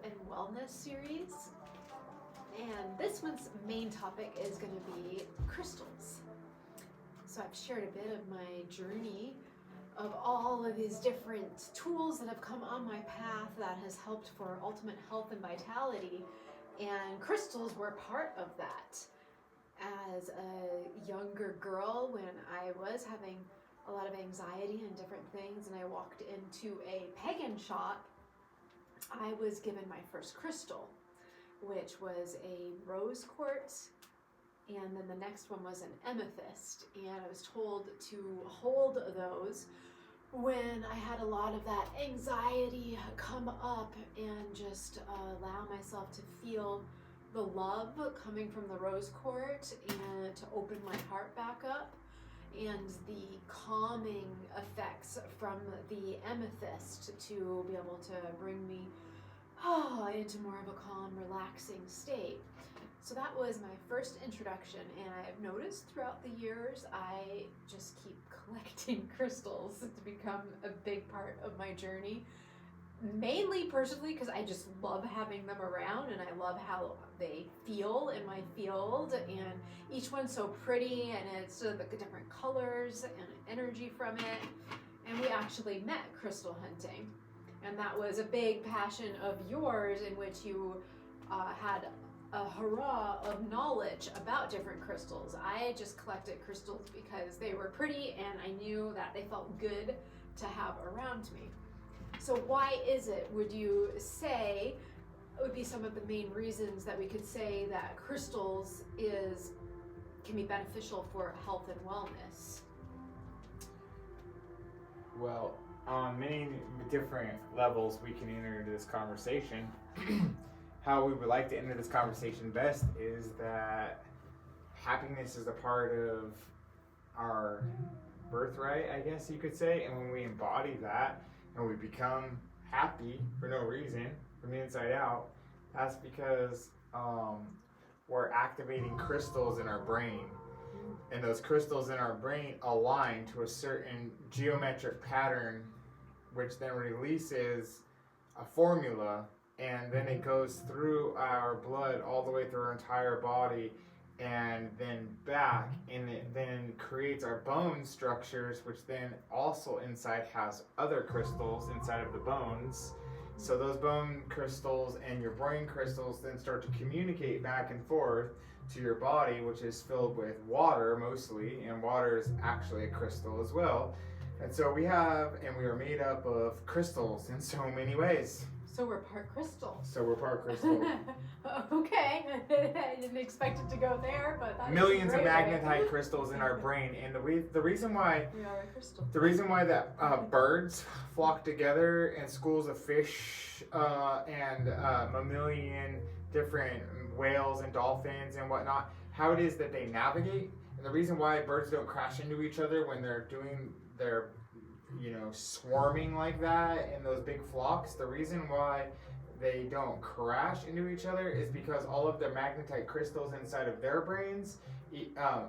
and wellness series. And this one's main topic is going to be crystals. So I've shared a bit of my journey of all of these different tools that have come on my path that has helped for ultimate health and vitality. And crystals were part of that. As a younger girl, when I was having a lot of anxiety and different things, and I walked into a pagan shop, I was given my first crystal, which was a rose quartz, and then the next one was an amethyst. And I was told to hold those when I had a lot of that anxiety come up, and just allow myself to feel the love coming from the rose quartz, and to open my heart back up, and the calming effects from the amethyst to be able to bring me into more of a calm, relaxing state. So that was my first introduction, and I've noticed throughout the years I just keep collecting crystals to become a big part of my journey. Mainly personally because I just love having them around, and I love how they feel in my field, and each one's so pretty, and it's the different colors and energy from it. And we actually met crystal hunting, and that was a big passion of yours, in which you had a hurrah of knowledge about different crystals. I just collected crystals because they were pretty, and I knew that they felt good to have around me. So why is it, would you say, would be some of the main reasons that we could say that crystals can be beneficial for health and wellness? Well, on many different levels we can enter into this conversation. How we would like to enter this conversation best is that happiness is a part of our birthright, I guess you could say, and when we embody that, and we become happy for no reason from the inside out, that's because we're activating crystals in our brain. And those crystals in our brain align to a certain geometric pattern, which then releases a formula, and then it goes through our blood all the way through our entire body, and then back, and it then creates our bone structures, which then also inside has other crystals inside of the bones. So those bone crystals and your brain crystals then start to communicate back and forth to your body, which is filled with water mostly, and water is actually a crystal as well. And so we are made up of crystals in so many ways. So we're part crystal. Okay, I didn't expect it to go there, but that's millions of magnetite crystals in our brain, and the reason why we are a crystal. The reason why that birds flock together, and schools of fish, and mammalian different whales and dolphins and whatnot, how it is that they navigate, and the reason why birds don't crash into each other when they're doing their swarming like that in those big flocks, the reason why they don't crash into each other is because all of the magnetite crystals inside of their brains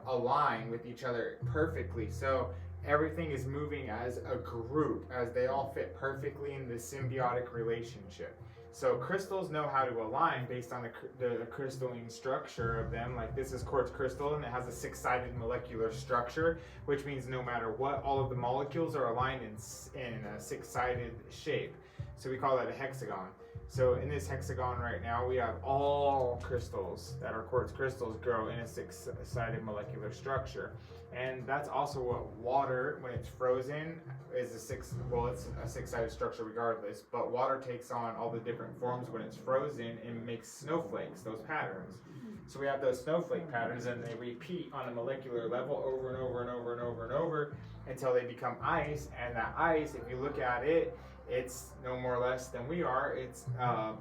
align with each other perfectly. So everything is moving as a group, as they all fit perfectly in this symbiotic relationship. So crystals know how to align based on the crystalline structure of them. Like this is quartz crystal, and it has a six-sided molecular structure, which means no matter what, all of the molecules are aligned in a six-sided shape. So we call that a hexagon. So in this hexagon right now, we have all crystals that are quartz crystals grow in a six-sided molecular structure. And that's also what water, when it's frozen, is it's a six-sided structure regardless, but water takes on all the different forms when it's frozen and makes snowflakes, those patterns. So we have those snowflake patterns, and they repeat on a molecular level over and over and over and over and over until they become ice. And that ice, if you look at it, it's no more or less than we are. It's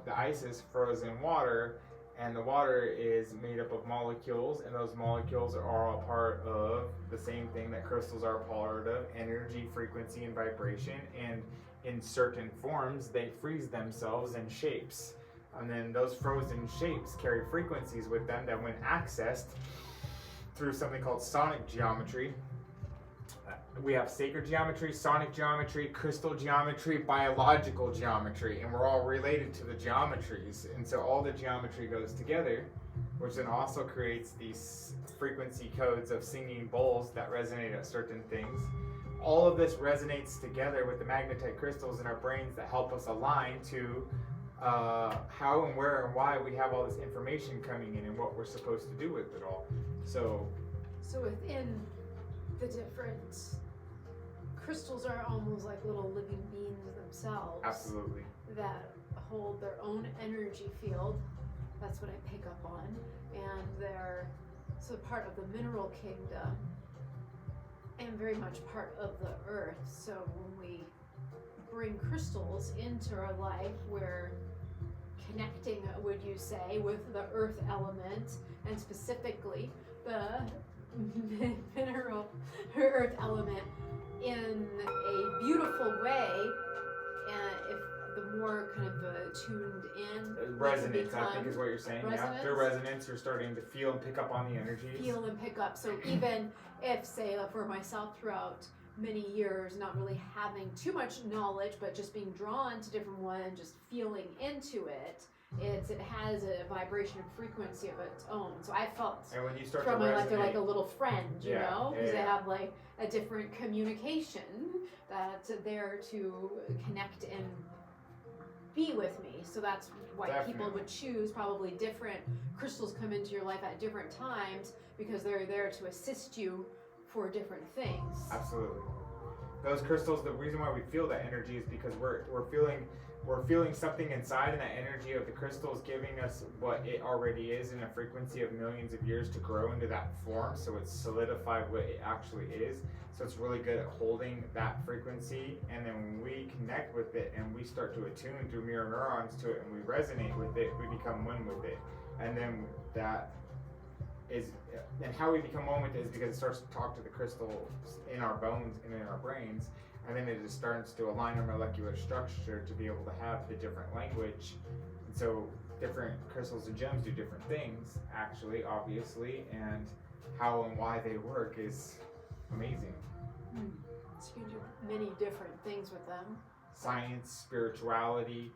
the ice is frozen water, and the water is made up of molecules, and those molecules are all part of the same thing that crystals are a part of: energy, frequency, and vibration. And in certain forms, they freeze themselves in shapes, and then those frozen shapes carry frequencies with them that, when accessed through something called sonic geometry, we have sacred geometry, sonic geometry, crystal geometry, biological geometry, and we're all related to the geometries. And so all the geometry goes together, which then also creates these frequency codes of singing bowls that resonate at certain things. All of this resonates together with the magnetite crystals in our brains that help us align to how and where and why we have all this information coming in and what we're supposed to do with it all. So within the different crystals are almost like little living beings themselves. Absolutely. That hold their own energy field. That's what I pick up on. And they're so part of the mineral kingdom and very much part of the earth. So when we bring crystals into our life, we're connecting, would you say, with the earth element, and specifically the mineral earth element in a beautiful way. And if the more kind of tuned in, resonance, I think is what you're saying. Resonance? Yeah, through resonance, you're starting to feel and pick up on the energies. Feel and pick up. So even if, say, for myself throughout many years, not really having too much knowledge, but just being drawn to different ones, just feeling into it, it has a vibration and frequency of its own. So I felt and when you start from to my resonate, life, they're like a little friend, you know, because they yeah. have like a different communication that's there to connect and be with me. So that's why people would choose probably different crystals come into your life at different times, because they're there to assist you for different things. Absolutely. Those crystals, the reason why we feel that energy is because we're feeling something inside, and that energy of the crystals giving us what it already is in a frequency of millions of years to grow into that form, so it's solidified what it actually is. So it's really good at holding that frequency, and then when we connect with it and we start to attune through mirror neurons to it and we resonate with it, we become one with it. And then that is, and how we become one with it is because it starts to talk to the crystals in our bones and in our brains, and then it just starts to align our molecular structure to be able to have the different language. And so different crystals and gems do different things, actually, obviously, and how and why they work is amazing. So you can do many different things with them. Science, spirituality,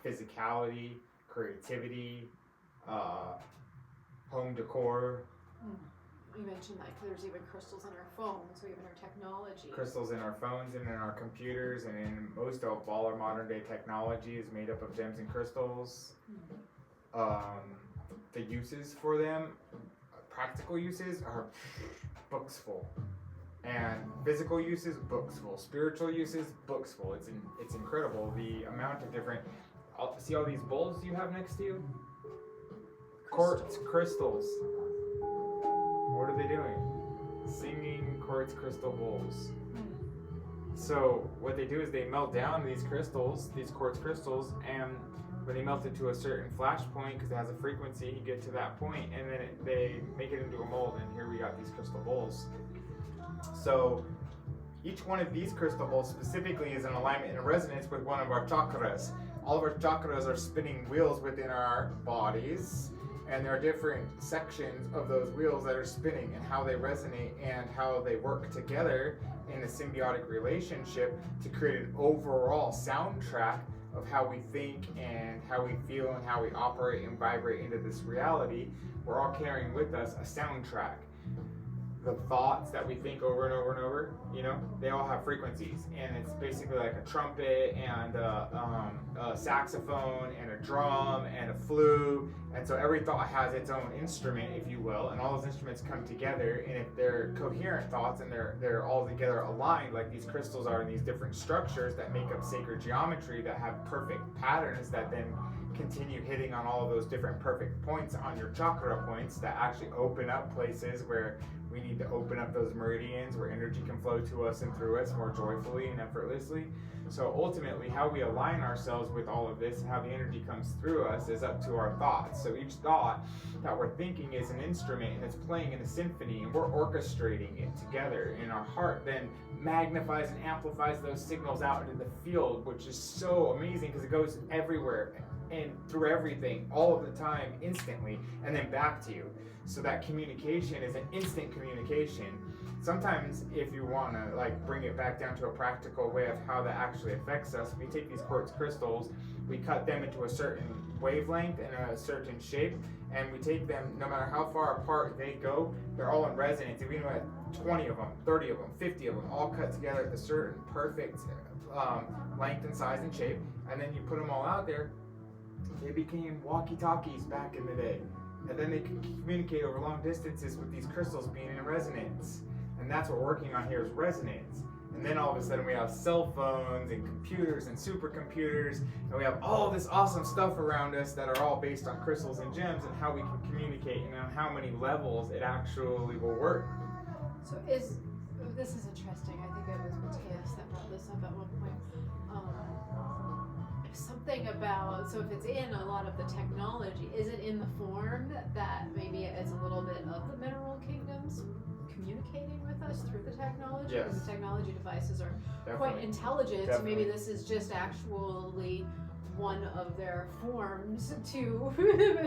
physicality, creativity, home decor. You mentioned that there's even crystals in our phones, so even our technology. Crystals in our phones and in our computers, and in most of all our modern day technology is made up of gems and crystals. The uses for them, practical uses, are books full. And physical uses, books full. Spiritual uses, books full. It's incredible the amount of different. See all these bowls you have next to you? Quartz crystals. What are they doing? Singing quartz crystal bowls. So what they do is they melt down these crystals, these quartz crystals, and when they melt it to a certain flash point, because it has a frequency, you get to that point, and then they make it into a mold, and here we got these crystal bowls. So each one of these crystal bowls specifically is in alignment and resonance with one of our chakras. All of our chakras are spinning wheels within our bodies, and there are different sections of those wheels that are spinning and how they resonate and how they work together in a symbiotic relationship to create an overall soundtrack of how we think and how we feel and how we operate and vibrate into this reality. We're all carrying with us a soundtrack. The thoughts that we think over and over and over, you know, they all have frequencies, and it's basically like a trumpet and a saxophone and a drum and a flute, and so every thought has its own instrument, if you will, and all those instruments come together, and if they're coherent thoughts and they're all together aligned like these crystals are in these different structures that make up sacred geometry that have perfect patterns that then continue hitting on all of those different perfect points on your chakra points that actually open up places where we need to open up those meridians where energy can flow to us and through us more joyfully and effortlessly. So ultimately, how we align ourselves with all of this and how the energy comes through us is up to our thoughts. So each thought that we're thinking is an instrument, and it's playing in a symphony, and we're orchestrating it together. And our heart then magnifies and amplifies those signals out into the field, which is so amazing because it goes everywhere and through everything all of the time, instantly, and then back to you. So that communication is an instant communication. sometimes if you want to like bring it back down to a practical way of how that actually affects us, we take these quartz crystals, we cut them into a certain wavelength and a certain shape, and we take them, no matter how far apart they go, they're all in resonance. If we had 20 of them, 30 of them, 50 of them, all cut together at a certain perfect length and size and shape, and then you put them all out there, they became walkie-talkies back in the day. And then they can communicate over long distances with these crystals being in resonance. And that's what we're working on here is resonance. And then all of a sudden we have cell phones and computers and supercomputers, and we have all this awesome stuff around us that are all based on crystals and gems and how we can communicate and on how many levels it actually will work. So this is interesting. I think it was Mateus that brought this up at one point. Something about, so if it's in a lot of the technology, is it in the form that maybe it's a little bit of the mineral kingdoms communicating with us through the technology? Yes. Because the technology devices are Definitely. quite intelligent. So Definitely. maybe this is just actually one of their forms to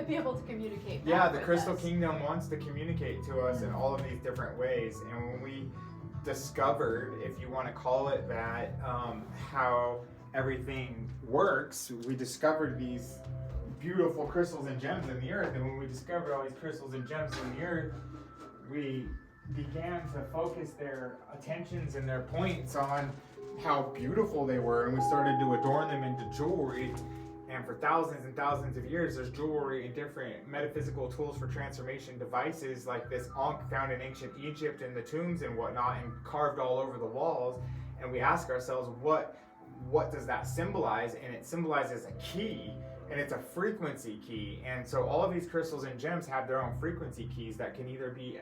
be able to communicate. Yeah, back the with Crystal us. Kingdom wants to communicate to us in all of these different ways. And when we discovered, if you want to call it that, how everything works, we discovered these beautiful crystals and gems in the earth. And when we discovered all these crystals and gems in the earth, we began to focus their attentions and their points on how beautiful they were, and we started to adorn them into jewelry. And for thousands and thousands of years, there's jewelry and different metaphysical tools for transformation devices like this ankh found in ancient Egypt in the tombs and whatnot, and carved all over the walls. And we ask ourselves, what does that symbolize? And it symbolizes a key, and it's a frequency key. And so all of these crystals and gems have their own frequency keys that can either be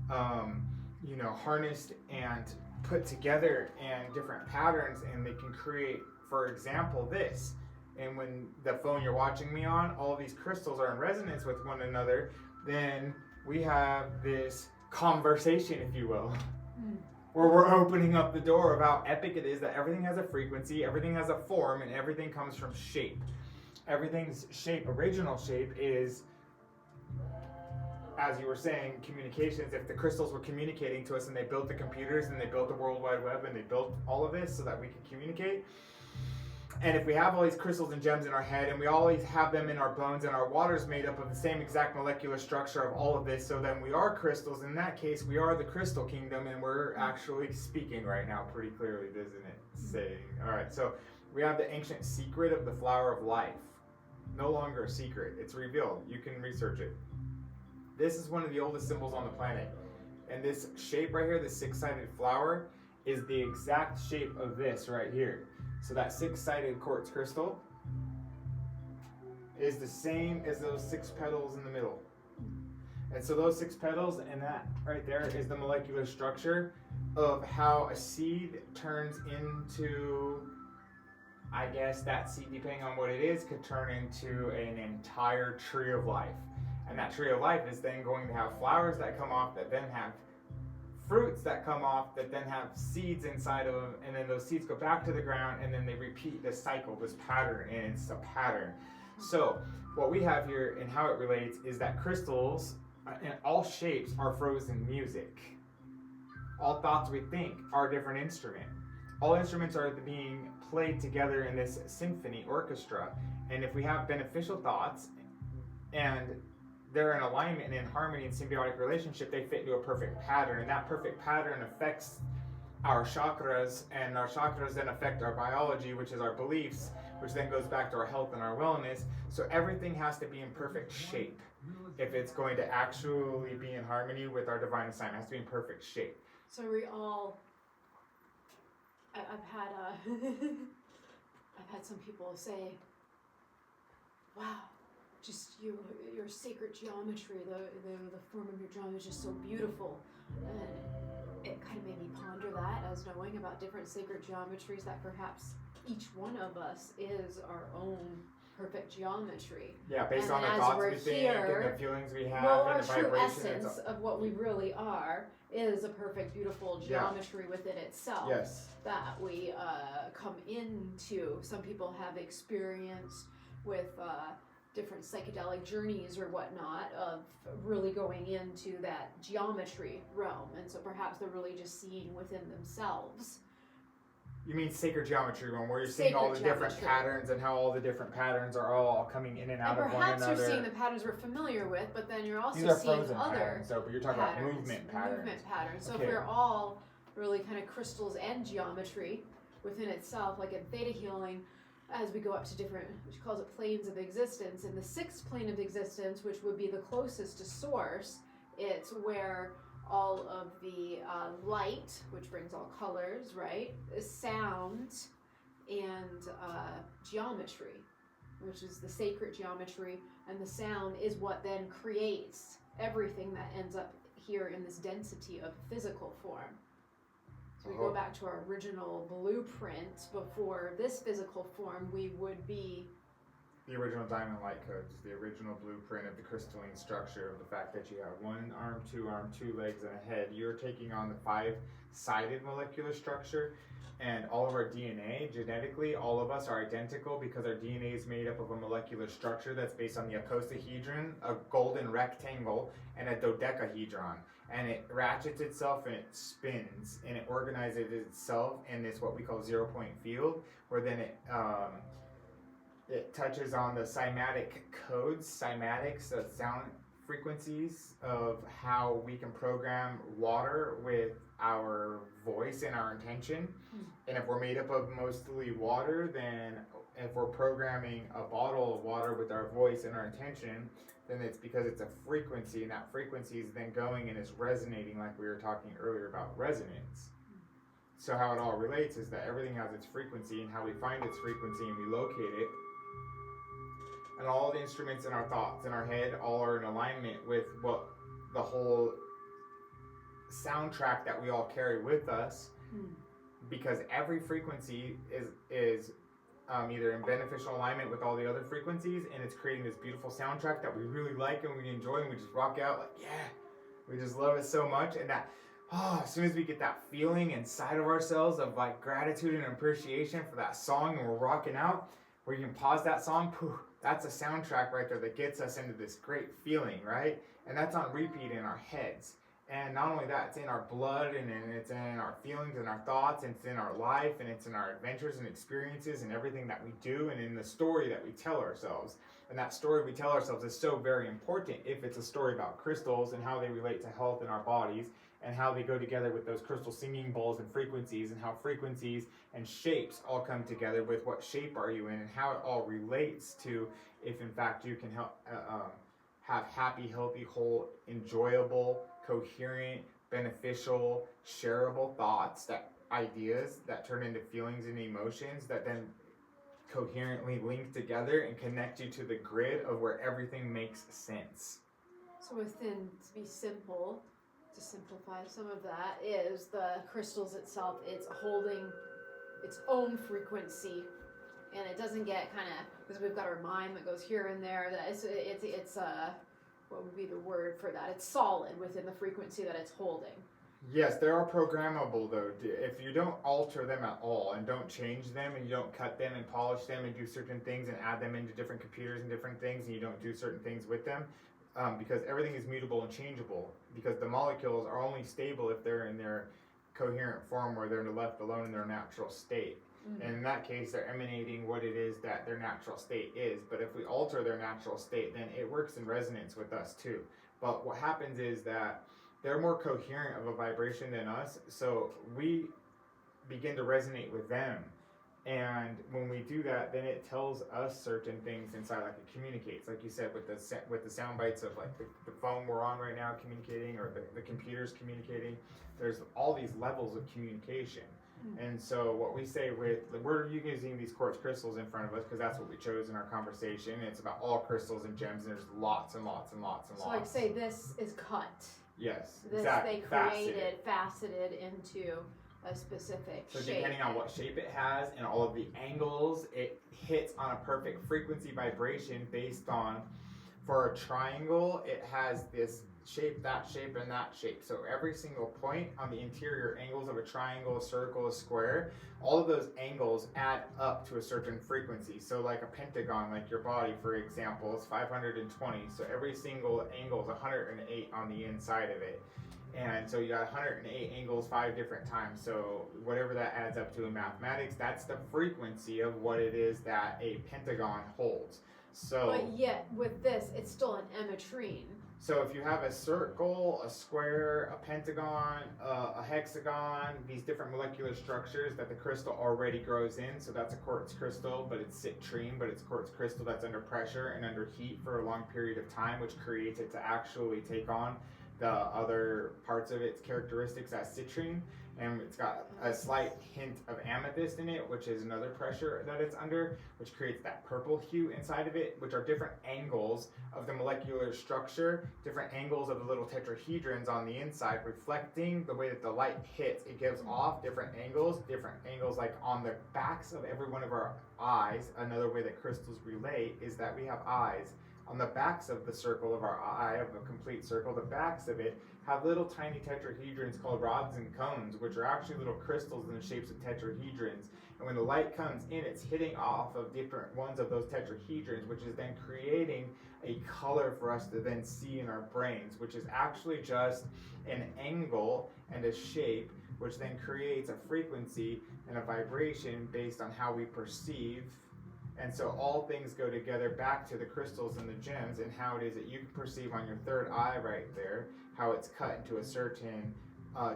harnessed and put together in different patterns, and they can create, for example, this. And when the phone you're watching me on, all of these crystals are in resonance with one another, then we have this conversation, if you will, where we're opening up the door of how epic it is that everything has a frequency, everything has a form, and everything comes from shape. Everything's shape, original shape, is, as you were saying, communications. If the crystals were communicating to us and they built the computers and they built the World Wide Web and they built all of this so that we could communicate, and if we have all these crystals and gems in our head and we always have them in our bones and our water's made up of the same exact molecular structure of all of this, so then we are crystals. In that case, we are the Crystal Kingdom, and we're actually speaking right now pretty clearly, doesn't it? Saying, all right, so we have the ancient secret of the flower of life. No longer a secret. It's revealed. You can research it. This is one of the oldest symbols on the planet. And this shape right here, the six-sided flower, is the exact shape of this right here. So that six-sided quartz crystal is the same as those six petals in the middle. And so those six petals and that right there is the molecular structure of how a seed turns into, I guess that seed, depending on what it is, could turn into an entire tree of life. And that tree of life is then going to have flowers that come off that then have fruits that come off that then have seeds inside of them, and then those seeds go back to the ground, and then they repeat this cycle, this pattern, and it's a pattern. So what we have here and how it relates is that crystals in all shapes are frozen music. All thoughts we think are a different instrument. All instruments are being played together in this symphony orchestra, and if we have beneficial thoughts and they're in alignment and in harmony and symbiotic relationship, they fit into a perfect pattern, and that perfect pattern affects our chakras, and our chakras then affect our biology, which is our beliefs, which then goes back to our health and our wellness. So everything has to be in perfect shape if it's going to actually be in harmony with our divine assignment. It has to be in perfect shape. So we all, I've had some people say, wow, just your sacred geometry, the form of your geometry is just so beautiful. And it kind of made me ponder that, as knowing about different sacred geometries, that perhaps each one of us is our own perfect geometry. Yeah, based on the thoughts we think and the feelings we have, well, and our the true vibration. essence of what we really are is a perfect, beautiful geometry within itself. Yes. That we come into. Some people have experienced with different psychedelic journeys or whatnot of really going into that geometry realm, and so perhaps they're really just seeing within themselves. You mean sacred geometry room, where you're seeing all the different patterns and how all the different patterns are all coming in and out of one another. And perhaps you're seeing the patterns we're familiar with, but then you're also These are seeing frozen other patterns, but you're talking about movement patterns. So if we're all really kind of crystals and geometry within itself, like in theta healing, as we go up to different, she calls it planes of existence, and the sixth plane of existence, which would be the closest to source, it's where all of the light, which brings all colors, right, sound, and geometry, which is the sacred geometry, and the sound is what then creates everything that ends up here in this density of physical form. So we go back to our original blueprint. Before this physical form, we would be the original diamond light codes, the original blueprint of the crystalline structure, of the fact that you have one arm, two legs, and a head. You're taking on the 5-sided molecular structure, and all of our DNA, genetically, all of us are identical because our DNA is made up of a molecular structure that's based on the icosahedron, a golden rectangle, and a dodecahedron. And it ratchets itself and it spins and it organizes itself in this what we call 0-point field, where then it touches on the cymatic codes, cymatics, the sound frequencies of how we can program water with our voice and our intention. And if we're made up of mostly water, then if we're programming a bottle of water with our voice and our intention, then it's because it's a frequency, and that frequency is then going and is resonating, like we were talking earlier about resonance. So how it all relates is that everything has its frequency, and how we find its frequency and we locate it. And all the instruments in our thoughts in our head all are in alignment with what the whole soundtrack that we all carry with us, because every frequency is either in beneficial alignment with all the other frequencies, and it's creating this beautiful soundtrack that we really like and we enjoy, and we just rock out like, yeah, we just love it so much. And that, as soon as we get that feeling inside of ourselves of like gratitude and appreciation for that song, and we're rocking out, where you can pause that song, that's a soundtrack right there that gets us into this great feeling, right? And that's on repeat in our heads. And not only that, it's in our blood, and it's in our feelings and our thoughts, and it's in our life, and it's in our adventures and experiences and everything that we do, and in the story that we tell ourselves. And that story we tell ourselves is so very important if it's a story about crystals and how they relate to health in our bodies, and how they go together with those crystal singing bowls and frequencies, and how frequencies and shapes all come together with what shape are you in, and how it all relates to if in fact you can help have happy, healthy, whole, enjoyable, coherent, beneficial, shareable thoughts, that ideas that turn into feelings and emotions that then coherently link together and connect you to the grid of where everything makes sense. So within, to be simple, to simplify some of that, is the crystals itself, it's holding its own frequency, and it doesn't get kind of, because we've got our mind that goes here and there, that it's what would be the word for that? It's solid within the frequency that it's holding. Yes, they are programmable though. If you don't alter them at all and don't change them, and you don't cut them and polish them and do certain things and add them into different computers and different things, and you don't do certain things with them, because everything is mutable and changeable, because the molecules are only stable if they're in their coherent form, where they're left alone in their natural state. And in that case, they're emanating what it is that their natural state is. But if we alter their natural state, then it works in resonance with us too. But what happens is that they're more coherent of a vibration than us, so we begin to resonate with them. And when we do that, then it tells us certain things inside, like it communicates, like you said, with the sound bites of like the phone we're on right now communicating, or the computer's communicating. There's all these levels of communication. And so what we say we're using these quartz crystals in front of us because that's what we chose in our conversation. It's about all crystals and gems, and there's lots and lots and lots and so lots. So like say this is cut. Yes, this exactly. They created, faceted into a specific shape. So shape. Depending on what shape it has and all of the angles, it hits on a perfect frequency vibration based on, for a triangle, it has this shape, that shape, and that shape. So every single point on the interior angles of a triangle, a circle, a square, all of those angles add up to a certain frequency. So like a pentagon, like your body, for example, is 520. So every single angle is 108 on the inside of it. And so you got 108 angles 5 different times. So whatever that adds up to in mathematics, that's the frequency of what it is that a pentagon holds. So, but yet with this, it's still an emetrine. So if you have a circle, a square, a pentagon, a hexagon, these different molecular structures that the crystal already grows in, so that's a quartz crystal, but it's citrine, but it's quartz crystal that's under pressure and under heat for a long period of time, which creates it to actually take on the other parts of its characteristics as citrine, and it's got a slight hint of amethyst in it, which is another pressure that it's under, which creates that purple hue inside of it, which are different angles of the molecular structure, different angles of the little tetrahedrons on the inside, reflecting the way that the light hits. It gives off different angles like on the backs of every one of our eyes. Another way that crystals relate is that we have eyes. On the backs of the circle of our eye, of a complete circle, the backs of it have little tiny tetrahedrons called rods and cones, which are actually little crystals in the shapes of tetrahedrons. And when the light comes in, it's hitting off of different ones of those tetrahedrons, which is then creating a color for us to then see in our brains, which is actually just an angle and a shape, which then creates a frequency and a vibration based on how we perceive. And so all things go together back to the crystals and the gems and how it is that you can perceive on your third eye right there, how it's cut into a certain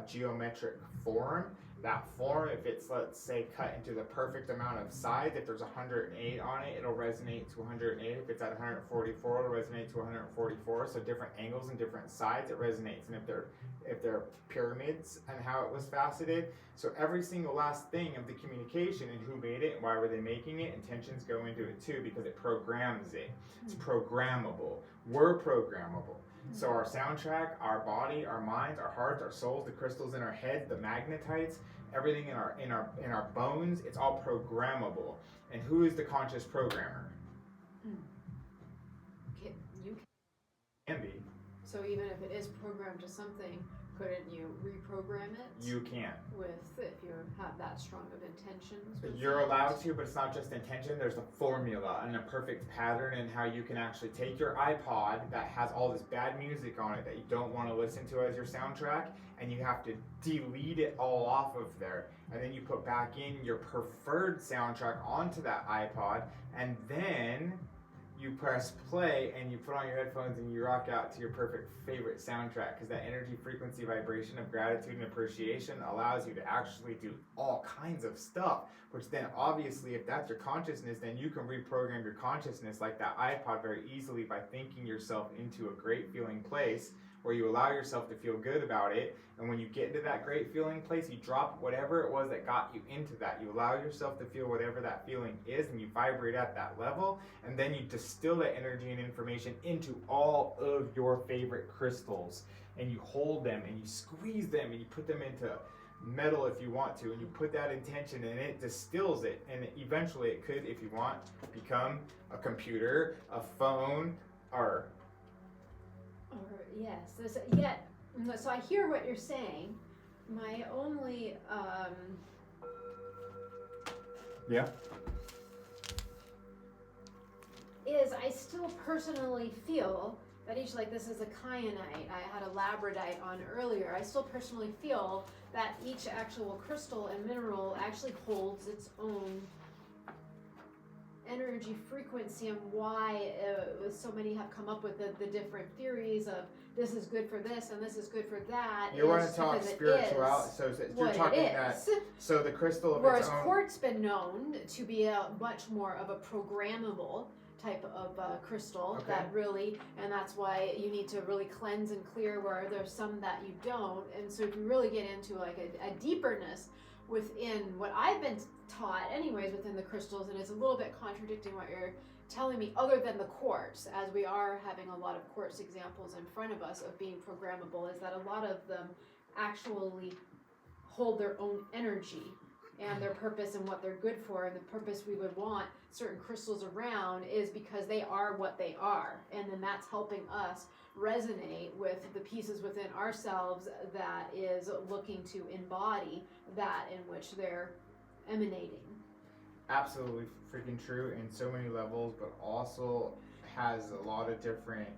geometric form. That form, if it's, let's say, cut into the perfect amount of sides, if there's 108 on it, it'll resonate to 108. If it's at 144, it'll resonate to 144. So different angles and different sides, it resonates. And if they're pyramids and how it was faceted, so every single last thing of the communication and who made it and why were they making it, intentions go into it too, because it programs it. It's programmable. We're programmable. So our soundtrack, our body, our minds, our hearts, our souls, the crystals in our heads, the magnetites, everything in our bones, it's all programmable. And who is the conscious programmer? You Can be. So even if it is programmed to something, couldn't you reprogram it? You can. If you have that strong of intentions. You're allowed to, but it's not just intention. There's a formula and a perfect pattern in how you can actually take your iPod that has all this bad music on it that you don't want to listen to as your soundtrack, and you have to delete it all off of there. And then you put back in your preferred soundtrack onto that iPod, and then you press play and you put on your headphones and you rock out to your perfect favorite soundtrack, because that energy, frequency, vibration of gratitude and appreciation allows you to actually do all kinds of stuff, which then obviously, if that's your consciousness, then you can reprogram your consciousness like that iPod very easily by thinking yourself into a great feeling place where you allow yourself to feel good about it. And when you get into that great feeling place, you drop whatever it was that got you into that. You allow yourself to feel whatever that feeling is, and you vibrate at that level, and then you distill that energy and information into all of your favorite crystals, and you hold them and you squeeze them and you put them into metal if you want to, and you put that intention and it distills it, and eventually it could, if you want, become a computer, a phone, or yes, so I hear what you're saying. My only is I still personally feel that each, like this is a kyanite, I had a labradite on earlier, I still personally feel that each actual crystal and mineral actually holds its own energy frequency, and why so many have come up with the different theories of this is good for this and this is good for that. You want to talk spirituality, so you're talking that, so the crystal of whereas its own. quartz been known to be a much more of a programmable type of crystal, Okay. that really, and that's why you need to really cleanse and clear where there's some that you don't. And so if you really get into like a deeperness within what I've been taught anyways within the crystals, and it's a little bit contradicting what you're telling me, other than the quartz, as we are having a lot of quartz examples in front of us of being programmable, is that a lot of them actually hold their own energy and their purpose and what they're good for, and the purpose we would want certain crystals around is because they are what they are. And then that's helping us resonate with the pieces within ourselves that is looking to embody that in which they're emanating. Absolutely freaking true in so many levels, but also has a lot of different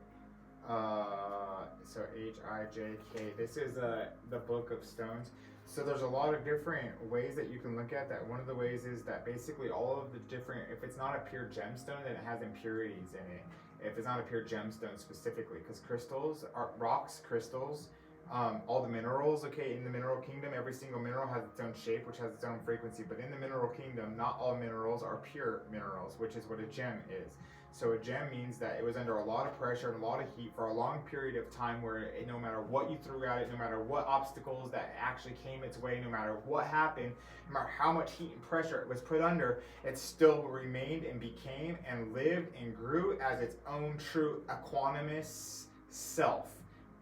so HIJK, this is the Book of Stones. So there's a lot of different ways that you can look at that. One of the ways is that basically all of the different, if it's not a pure gemstone, then it has impurities in it. If it's not a pure gemstone specifically, because crystals are rocks, crystals, all the minerals, okay, in the mineral kingdom, every single mineral has its own shape, which has its own frequency. But in the mineral kingdom, not all minerals are pure minerals, which is what a gem is. So a gem means that it was under a lot of pressure and a lot of heat for a long period of time where no matter what you threw at it, no matter what obstacles that actually came its way, no matter what happened, no matter how much heat and pressure it was put under, it still remained and became and lived and grew as its own true equanimous self.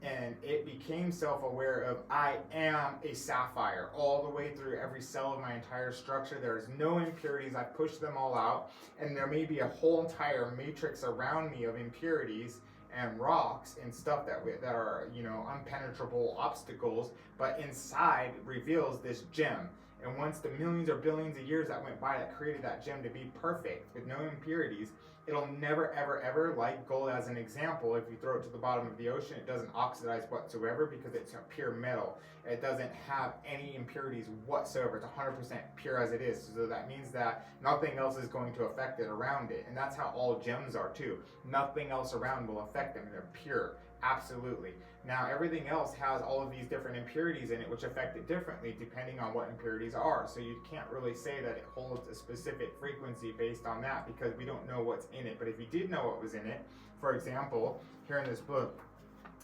And it became self-aware of, I am a sapphire all the way through every cell of my entire structure. There is no impurities. I pushed them all out. And there may be a whole entire matrix around me of impurities and rocks and stuff that are, you know, unpenetrable obstacles. But inside reveals this gem. And once the millions or billions of years that went by that created that gem to be perfect with no impurities, it'll never, ever, ever, like gold as an example, if you throw it to the bottom of the ocean, it doesn't oxidize whatsoever because it's a pure metal. It doesn't have any impurities whatsoever. It's 100% pure as it is. So that means that nothing else is going to affect it around it. And that's how all gems are too. Nothing else around will affect them. They're pure. Absolutely. Now everything else has all of these different impurities in it which affect it differently depending on what impurities are. So you can't really say that it holds a specific frequency based on that because we don't know what's in it. But if you did know what was in it, for example, here in this book,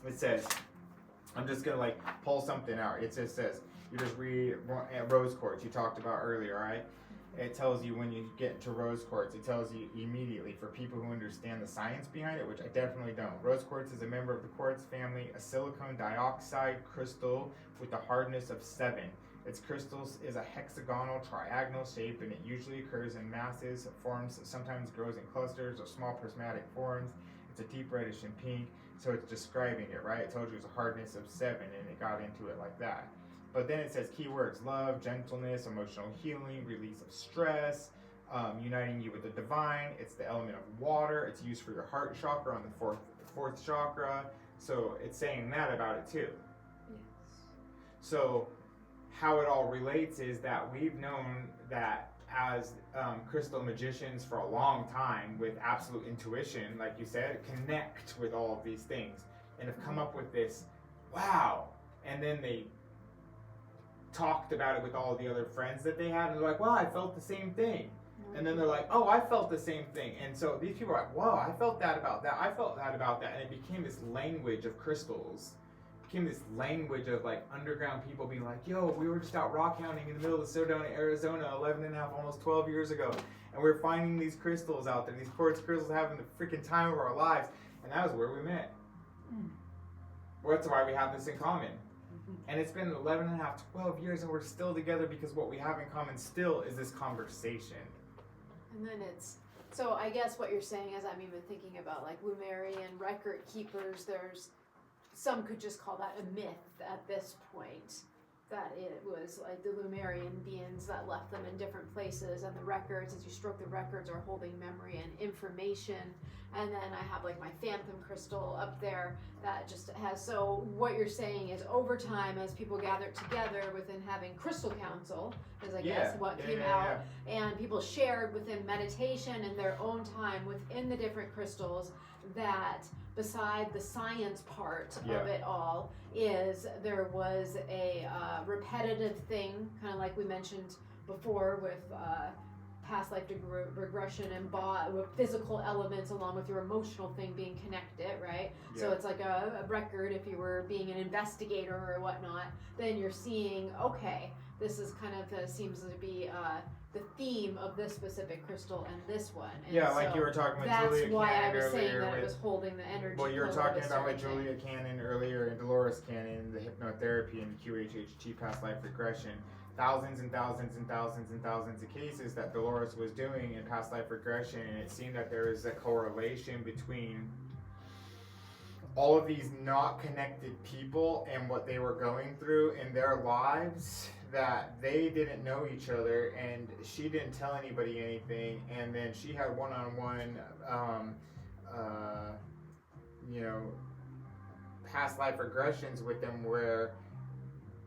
it says, I'm just gonna like pull something out. It just says, you just read rose quartz you talked about earlier, right? It tells you when you get into rose quartz, it tells you immediately for people who understand the science behind it, which I definitely don't. Rose quartz is a member of the quartz family, a silicon dioxide crystal with a hardness of 7. Its crystals is a hexagonal triagonal shape and it usually occurs in masses, forms, sometimes grows in clusters or small prismatic forms. It's a deep reddish and pink, so it's describing it, right? It told you it's a hardness of 7 and it got into it like that. But then it says keywords: love, gentleness, emotional healing, release of stress, uniting you with the divine. It's the element of water. It's used for your heart chakra on the fourth chakra. So it's saying that about it too. Yes. So how it all relates is that we've known that as crystal magicians for a long time with absolute intuition, like you said, connect with all of these things and have come up with this, wow. And then they talked about it with all the other friends that they had and they're like, wow, I felt the same thing. And then they're like, oh, I felt the same thing. And so these people are like, wow, I felt that about that. I felt that about that. And it became this language of crystals. It became this language of like underground people being like, yo, we were just out rock hounding in the middle of Sedona, Arizona, 11 and a half, almost 12 years ago. And we're finding these crystals out there, these quartz crystals having the freaking time of our lives. And that was where we met. Well, that's why we have this in common. And it's been 11 and a half, 12 years, and we're still together because what we have in common still is this conversation. And then it's, so I guess what you're saying is I'm even thinking about like Lumerian record keepers. There's, some could just call that a myth at this point, that it was like the Lumerian beings that left them in different places, and the records, as you stroke the records, are holding memory and information. And then I have like my phantom crystal up there that just has, so what you're saying is over time as people gathered together within having crystal council, is I guess what came out, and people shared within meditation in their own time within the different crystals, that beside the science part of it all is there was a repetitive thing, kind of like we mentioned before with past life regression and with physical elements along with your emotional thing being connected, right? So it's like a record. If you were being an investigator or whatnot, then you're seeing, okay, this is kind of seems to be the theme of this specific crystal and this one. And like you were talking with Julia That's why Cannon I was saying that with, it was holding the energy. well, you were talking about with Julia Cannon earlier and Dolores Cannon, the hypnotherapy and QHHT, past life regression. thousands and thousands and thousands and thousands of cases that Dolores was doing in past life regression, and it seemed that there was a correlation between all of these not connected people and what they were going through in their lives, that they didn't know each other, and she didn't tell anybody anything, and then she had one-on-one you know, past life regressions with them where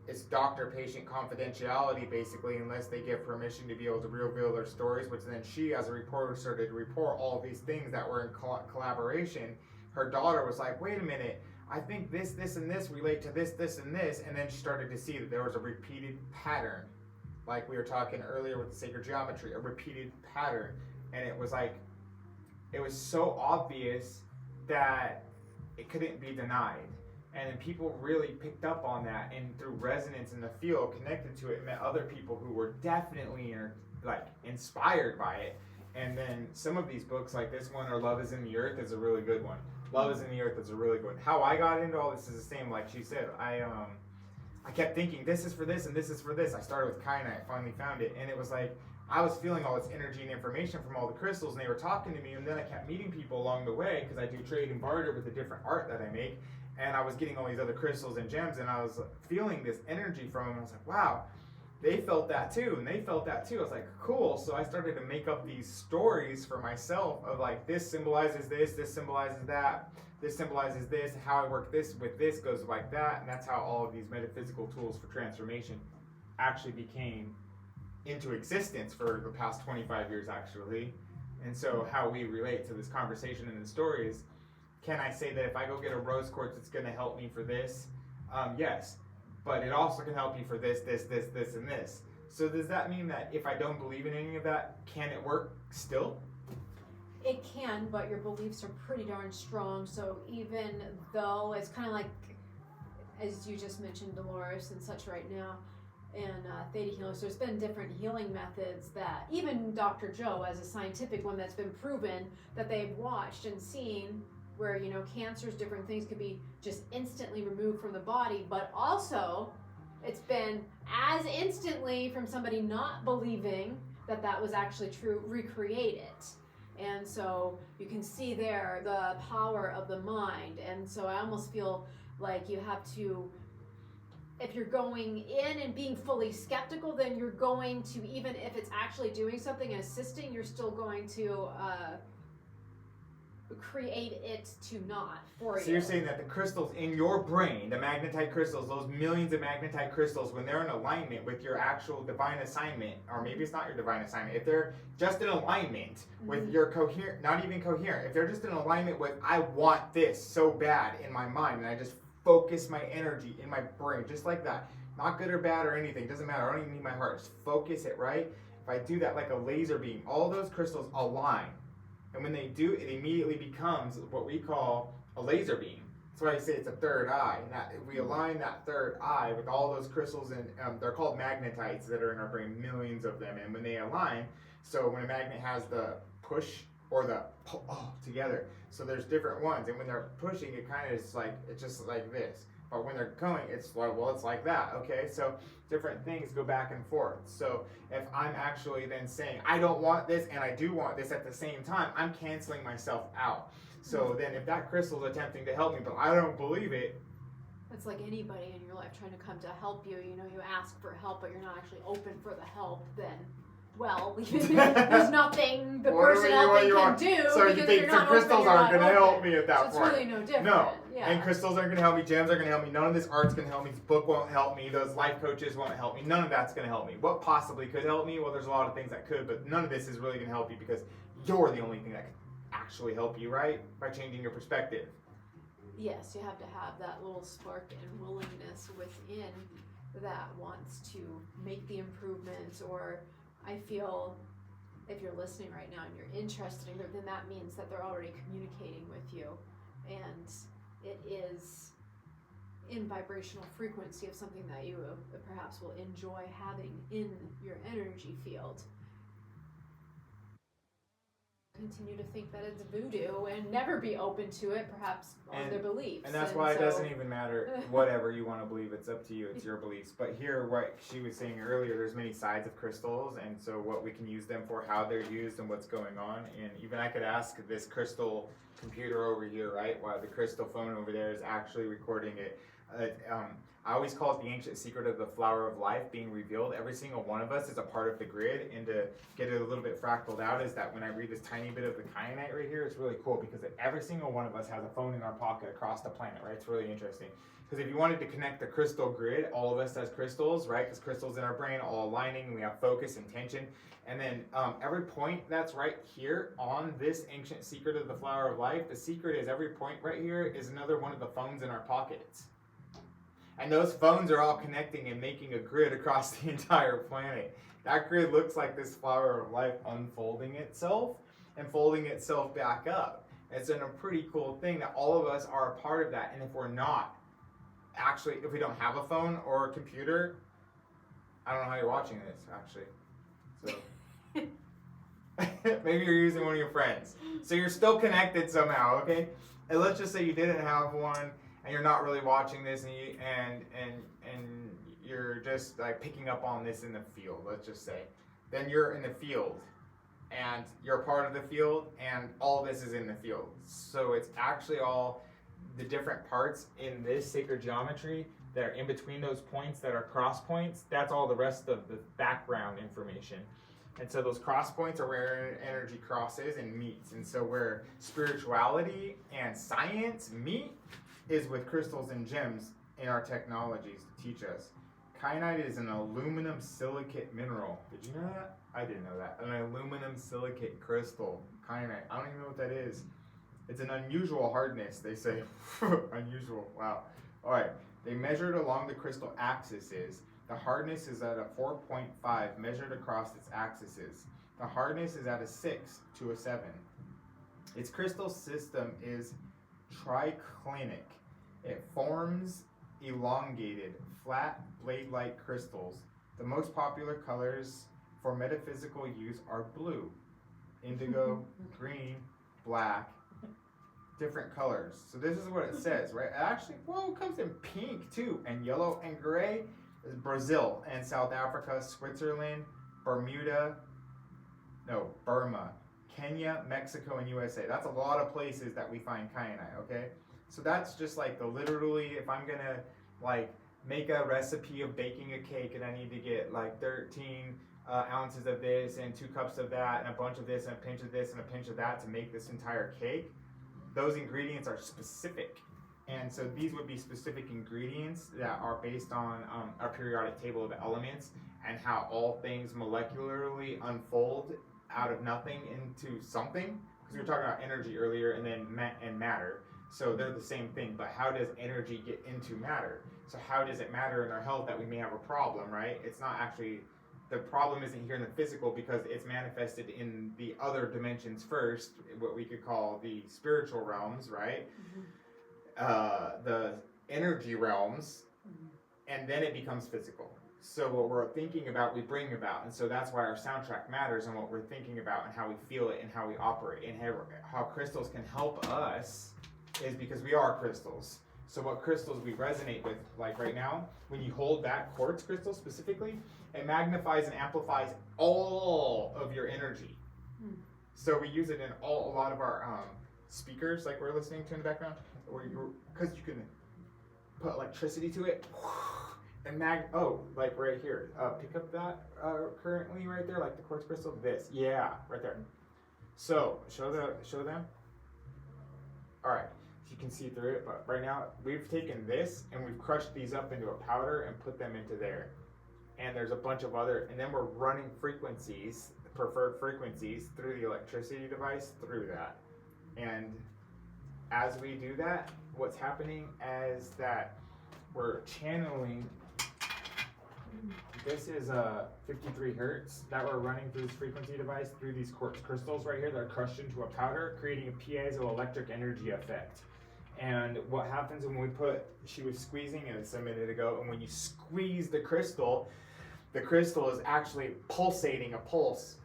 it's doctor-patient confidentiality basically, unless they give permission to be able to reveal their stories, which then she as a reporter started to report all these things that were in collaboration. Her daughter was like, wait a minute, I think this, and this relate to this, and this, and then she started to see that there was a repeated pattern, like we were talking earlier with the sacred geometry, a repeated pattern, and it was like, it was so obvious that it couldn't be denied. And then people really picked up on that, and through resonance in the field, connected to it, met other people who were definitely like inspired by it. And then some of these books, like this one, or Love is in the Earth, is a really good one. Love is in the Earth is a really good one. How I got into all this is the same, like she said. I kept thinking, this is for this, and this is for this. I started with kyanite, finally found it, and it was like, I was feeling all this energy and information from all the crystals, and they were talking to me, and then I kept meeting people along the way, because I do trade and barter with the different art that I make, and I was getting all these other crystals and gems, and I was feeling this energy from them, and I was like, wow, they felt that too, and they felt that too. I was like, cool. So I started to make up these stories for myself of like, this symbolizes this symbolizes that, this symbolizes this, how I work this with this goes like that, and that's how all of these metaphysical tools for transformation actually became into existence for the past 25 years actually. And so how we relate to this conversation and the story is, can I say that if I go get a rose quartz, it's going to help me for this? Yes. But it also can help you for this, and this. So does that mean that if I don't believe in any of that, can it work still? It can, but your beliefs are pretty darn strong. So even though it's kind of like, as you just mentioned, Dolores and such right now, and theta healers, there's been different healing methods that even Dr. Joe, as a scientific one that's been proven, that they've watched and seen, where, you know, cancers, different things could be just instantly removed from the body, but also it's been as instantly from somebody not believing that that was actually true, recreate it. And so you can see there the power of the mind. And so I almost feel like you have to, if you're going in and being fully skeptical, then you're going to, even if it's actually doing something and assisting, you're still going to create it to not for you. So you're saying that the crystals in your brain, the magnetite crystals, those millions of magnetite crystals, when they're in alignment with your actual divine assignment, or maybe it's not your divine assignment, if they're just in alignment with your coherent, not even coherent, if they're just in alignment with, I want this so bad in my mind, and I just focus my energy in my brain, just like that, not good or bad or anything, doesn't matter, I don't even need my heart, just focus it, right? If I do that like a laser beam, all those crystals align. And when they do, it immediately becomes what we call a laser beam. That's why I say it's a third eye. And that, if we align that third eye with all those crystals, and they're called magnetites that are in our brain, millions of them. And when they align, so when a magnet has the push or the pull together, so there's different ones. And when they're pushing, it kind of is like, it's just like this. But when they're going, it's like, well, it's like that, okay? So different things go back and forth. So if I'm actually then saying, I don't want this and I do want this at the same time, I'm canceling myself out. So then if that crystal is attempting to help me, but I don't believe it. It's like anybody in your life trying to come to help you, you know, you ask for help, but you're not actually open for the help, then, well, there's nothing the person out there can do. So you think the crystals aren't going to help me at that point? It's really no different. No. Yeah. And crystals aren't going to help me, gems aren't going to help me, none of this art's going to help me, this book won't help me, those life coaches won't help me, none of that's going to help me. What possibly could help me? Well, there's a lot of things that could, but none of this is really going to help you because you're the only thing that can actually help you, right? By changing your perspective. Yes, you have to have that little spark and willingness within that wants to make the improvements, or I feel if you're listening right now and you're interested in it, then that means that they're already communicating with you, and it is in vibrational frequency of something that you perhaps will enjoy having in your energy field. continue to think that it's voodoo and never be open to it, perhaps on their beliefs. And that's why it doesn't even matter whatever you want to believe. It's up to you. It's your beliefs. But here, what she was saying earlier, there's many sides of crystals, and so what we can use them for, how they're used, and what's going on. And even I could ask this crystal computer over here, right, while the crystal phone over there is actually recording it. I always call it the ancient secret of the flower of life being revealed. Every single one of us is a part of the grid, and to get it a little bit fractaled out is that when I read this tiny bit of the kyanite right here, it's really cool because every single one of us has a phone in our pocket across the planet, right? It's really interesting. Because if you wanted to connect the crystal grid, all of us as crystals, right? Because crystals in our brain all aligning, and we have focus and tension. And then every point that's right here on this ancient secret of the flower of life, the secret is every point right here is another one of the phones in our pockets. And those phones are all connecting and making a grid across the entire planet. That grid looks like this flower of life unfolding itself and folding itself back up. It's a pretty cool thing that all of us are a part of that. And if we're not, actually, if we don't have a phone or a computer, I don't know how you're watching this, actually. So maybe you're using one of your friends. So you're still connected somehow, okay? And let's just say you didn't have one, and you're not really watching this, and you're just like picking up on this in the field, let's just say. Then you're in the field, and you're part of the field, and all this is in the field. So it's actually all the different parts in this sacred geometry that are in between those points that are cross points. That's all the rest of the background information. And so those cross points are where energy crosses and meets. And so where spirituality and science meet is with crystals and gems in our technologies to teach us. Kyanite is an aluminum silicate mineral. Did you know that? I didn't know that. An aluminum silicate crystal. Kyanite. I don't even know what that is. It's an unusual hardness, they say. Unusual. Wow. All right. They measured along the crystal axes. The hardness is at a 4.5 measured across its axes. The hardness is at a 6 to a 7. Its crystal system is triclinic. It forms elongated, flat, blade-like crystals. The most popular colors for metaphysical use are blue, indigo, green, black, different colors. So this is what it says, right? Actually, well, it comes in pink too, and yellow and gray. Is Brazil and South Africa, Switzerland, Burma, Kenya, Mexico, and USA. That's a lot of places that we find kyanite, okay? So that's just like the literally, if I'm gonna like make a recipe of baking a cake and I need to get like 13 ounces of this and 2 cups of that and a bunch of this and a pinch of this and a pinch of that to make this entire cake, those ingredients are specific. And so these would be specific ingredients that are based on our periodic table of elements and how all things molecularly unfold out of nothing into something. Because we were talking about energy earlier and then matter. So they're the same thing, but how does energy get into matter? So how does it matter in our health that we may have a problem, right? It's not actually, the problem isn't here in the physical because it's manifested in the other dimensions first, what we could call the spiritual realms, right? Mm-hmm. The energy realms, and then it becomes physical. So what we're thinking about, we bring about. And so that's why our soundtrack matters and what we're thinking about and how we feel it and how we operate. And how crystals can help us is because we are crystals. So what crystals we resonate with, like right now, when you hold that quartz crystal specifically, it magnifies and amplifies all of your energy. So we use it in a lot of our speakers, like we're listening to in the background, because you can put electricity to it and like right here, pick up that currently right there, like the quartz crystal, right there. So show them. All right, you can see through it, but right now we've taken this and we've crushed these up into a powder and put them into there, and there's a bunch of other, and then we're running frequencies, preferred frequencies, through the electricity device through that. And as we do that, what's happening is that we're channeling, this is 53 hertz that we're running through this frequency device through these quartz crystals right here that are crushed into a powder, creating a piezoelectric energy effect. And what happens when we she was squeezing it a minute ago, and when you squeeze the crystal is actually pulsating a pulse.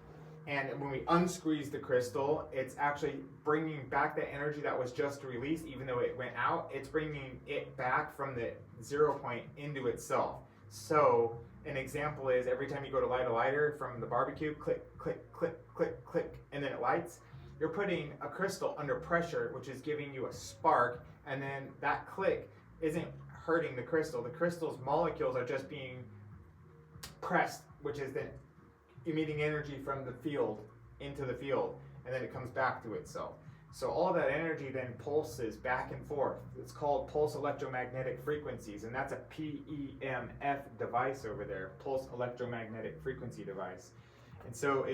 And when we unsqueeze the crystal, it's actually bringing back the energy that was just released, even though it went out. It's bringing it back from the 0 point into itself. So an example is every time you go to light a lighter from the barbecue, click, click, click, click, click, and then it lights. You're putting a crystal under pressure, which is giving you a spark, and then that click isn't hurting the crystal. The crystal's molecules are just being pressed, which is then emitting energy from the field into the field, and then it comes back to itself. So all that energy then pulses back and forth. It's called pulse electromagnetic frequencies, and that's a PEMF device over there, pulse electromagnetic frequency device. And so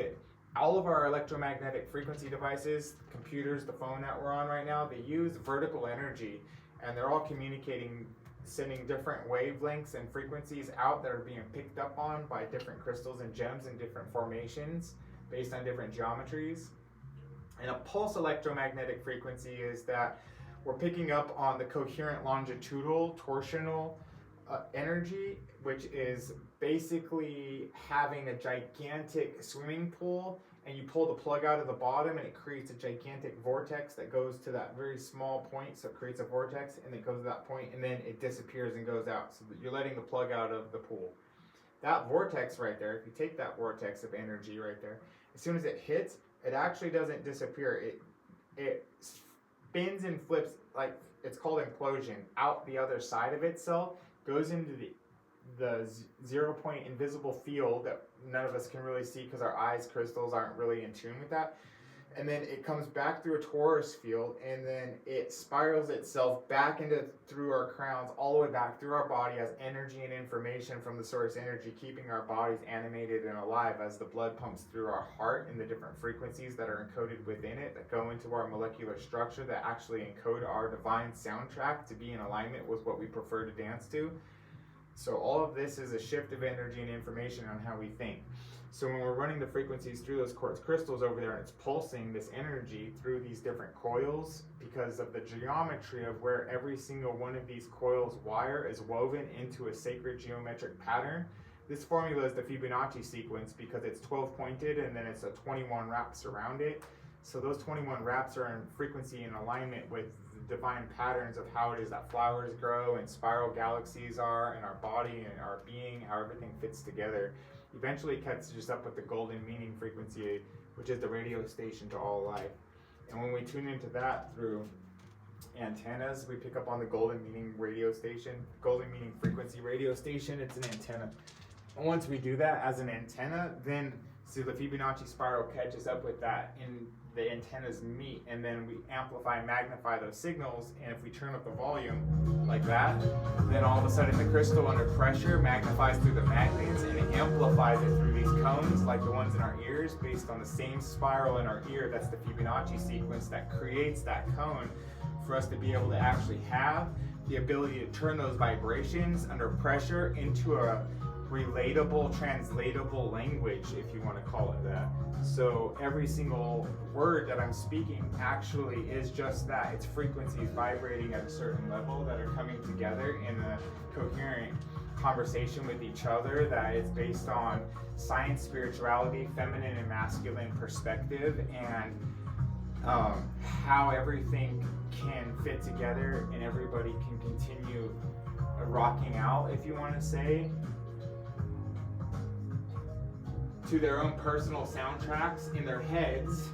all of our electromagnetic frequency devices, computers, the phone that we're on right now, they use vertical energy, and they're all communicating, sending different wavelengths and frequencies out that are being picked up on by different crystals and gems in different formations based on different geometries. And a pulse electromagnetic frequency is that we're picking up on the coherent longitudinal torsional energy, which is basically having a gigantic swimming pool, and you pull the plug out of the bottom and it creates a gigantic vortex that goes to that very small point. So it creates a vortex and it goes to that point and then it disappears and goes out. So that you're letting the plug out of the pool. That vortex right there, if you take that vortex of energy right there, as soon as it hits, it actually doesn't disappear. It spins and flips, like it's called implosion, out the other side of itself, goes into the 0 point invisible field that none of us can really see because our eyes crystals aren't really in tune with that, and then it comes back through a torus field, and then it spirals itself back into through our crowns all the way back through our body as energy and information from the source energy, keeping our bodies animated and alive as the blood pumps through our heart and the different frequencies that are encoded within it that go into our molecular structure that actually encode our divine soundtrack to be in alignment with what we prefer to dance to. So all of this is a shift of energy and information on how we think. So when we're running the frequencies through those quartz crystals over there, and it's pulsing this energy through these different coils because of the geometry of where every single one of these coils wire is woven into a sacred geometric pattern. This formula is the Fibonacci sequence because it's 12 pointed and then it's a 21 wraps around it. So those 21 wraps are in frequency and alignment with the divine patterns of how it is that flowers grow and spiral galaxies are, and our body and our being, how everything fits together. Eventually it catches up with the golden meaning frequency, which is the radio station to all life. And when we tune into that through antennas, we pick up on the golden meaning radio station, golden meaning frequency radio station. It's an antenna. And once we do that as an antenna, then see the Fibonacci spiral catches up with that, and the antennas meet, and then we amplify and magnify those signals. And if we turn up the volume like that, then all of a sudden the crystal under pressure magnifies through the magnets, and it amplifies it through these cones like the ones in our ears based on the same spiral in our ear. That's the Fibonacci sequence that creates that cone for us to be able to actually have the ability to turn those vibrations under pressure into a relatable, translatable language, if you want to call it that. So every single word that I'm speaking actually is just that. It's frequencies vibrating at a certain level that are coming together in a coherent conversation with each other that is based on science, spirituality, feminine and masculine perspective, and how everything can fit together and everybody can continue rocking out, if you want to say, to their own personal soundtracks in their heads,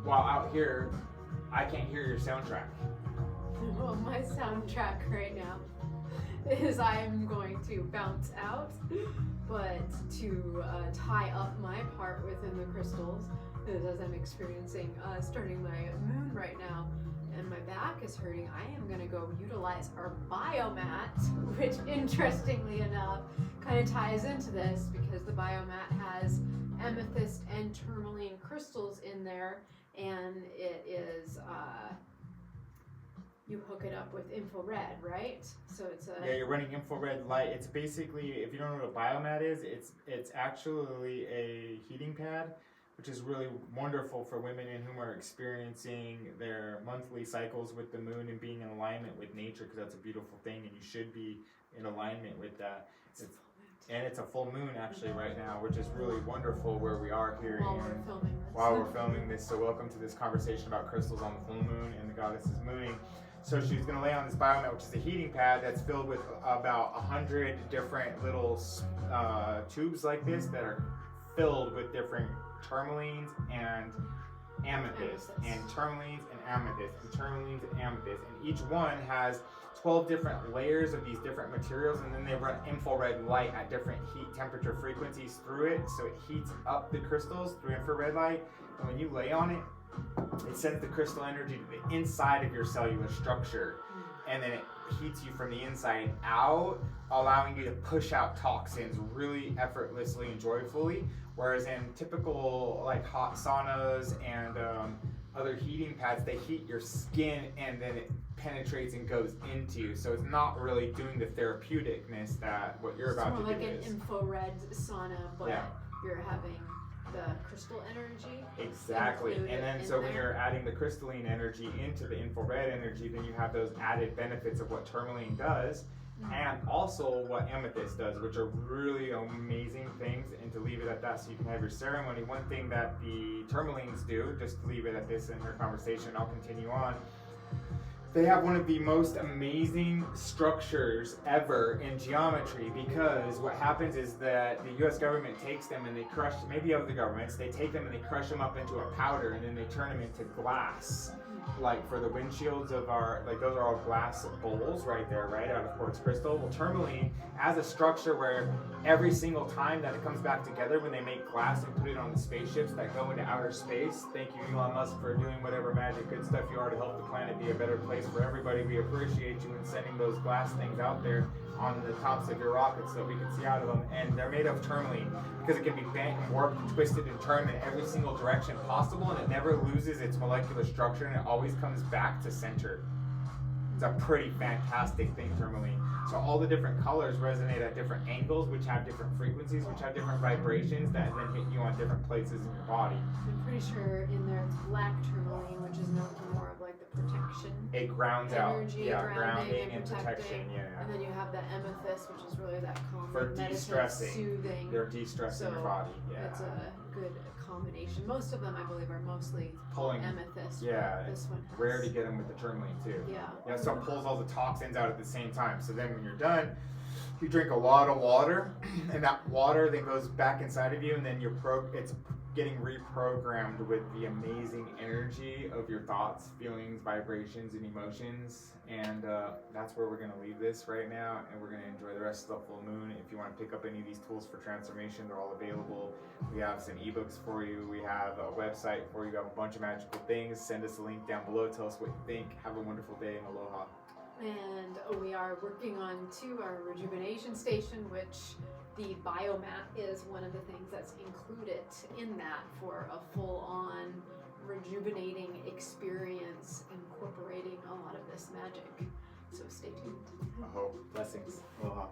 while out here, I can't hear your soundtrack. Well, my soundtrack right now is I'm going to bounce out, but to tie up my part within the crystals, is as I'm experiencing starting my moon right now, and my back is hurting, I am going to go utilize our biomat, which interestingly enough kind of ties into this because the biomat has amethyst and tourmaline crystals in there, and it is you hook it up with infrared, right? So it's a you're running infrared light. It's basically, if you don't know what a biomat is, it's actually a heating pad, which is really wonderful for women in whom are experiencing their monthly cycles with the moon and being in alignment with nature, because that's a beautiful thing and you should be in alignment with that. And it's a full moon actually right now, which is really wonderful where we are here While we're filming this. while we're filming this. So welcome to this conversation about crystals on the full moon and the goddess's mooning. So she's going to lay on this biomat, which is a heating pad that's filled with about 100 different little tubes like this that are filled with different tourmalines and amethyst, and tourmalines and amethyst, and tourmalines and amethyst, and each one has 12 different layers of these different materials, and then they run infrared light at different heat temperature frequencies through it, so it heats up the crystals through infrared light, and when you lay on it, it sends the crystal energy to the inside of your cellular structure, and then it heats you from the inside out, allowing you to push out toxins really effortlessly and joyfully. Whereas in typical like hot saunas and other heating pads, they heat your skin and then it penetrates and goes into you. So it's not really doing the therapeuticness that what you're about to do. It's more like an infrared sauna, but you're having the crystal energy. Exactly. And then so when you're adding the crystalline energy into the infrared energy, then you have those added benefits of what tourmaline does. And also what amethyst does, which are really amazing things, and to leave it at that so you can have your ceremony. One thing that the tourmalines do, just to leave it at this in her conversation, I'll continue on, they have one of the most amazing structures ever in geometry, because what happens is that the US government takes them and they crush, maybe other governments, they take them and they crush them up into a powder and then they turn them into glass. Like for the windshields of our, like those are all glass bowls right there, right, out of quartz crystal. Well, tourmaline as a structure where every single time that it comes back together, when they make glass and put it on the spaceships that go into outer space, thank you Elon Musk for doing whatever magic good stuff you are to help the planet be a better place for everybody. We appreciate you in sending those glass things out there on the tops of your rockets so that we can see out of them. And they're made of tourmaline because it can be bent and warped and twisted and turned in every single direction possible, and it never loses its molecular structure, and it always comes back to center. It's a pretty fantastic thing, tourmaline. So all the different colors resonate at different angles, which have different frequencies, which have different vibrations that then hit you on different places in your body. I'm pretty sure in there it's black tourmaline, which is known for more of like the protection. It grounds energy, out. Yeah, grounding and protecting. protection, yeah. And then you have the amethyst, which is really that calming, For de-stressing. soothing. They're de-stressing your body, yeah. It's a good combination. Most of them, I believe, are mostly Pulling. amethyst. Yeah, This one has, rare to get them with the tourmaline too. Yeah. So it pulls all the toxins out at the same time. So then when you're done, you drink a lot of water, and that water then goes back inside of you, and then it's getting reprogrammed with the amazing energy of your thoughts, feelings, vibrations, and emotions. And that's where we're going to leave this right now, and we're going to enjoy the rest of the full moon. If you want to pick up any of these tools for transformation, they're all available. We have some ebooks for you. We have a website for you. We have a bunch of magical things. Send us a link down below. Tell us what you think. Have a wonderful day, and aloha. And we are working on our rejuvenation station, which the biomat is one of the things that's included in that for a full-on rejuvenating experience, incorporating a lot of this magic. So stay tuned. Aho. Blessings. Aloha.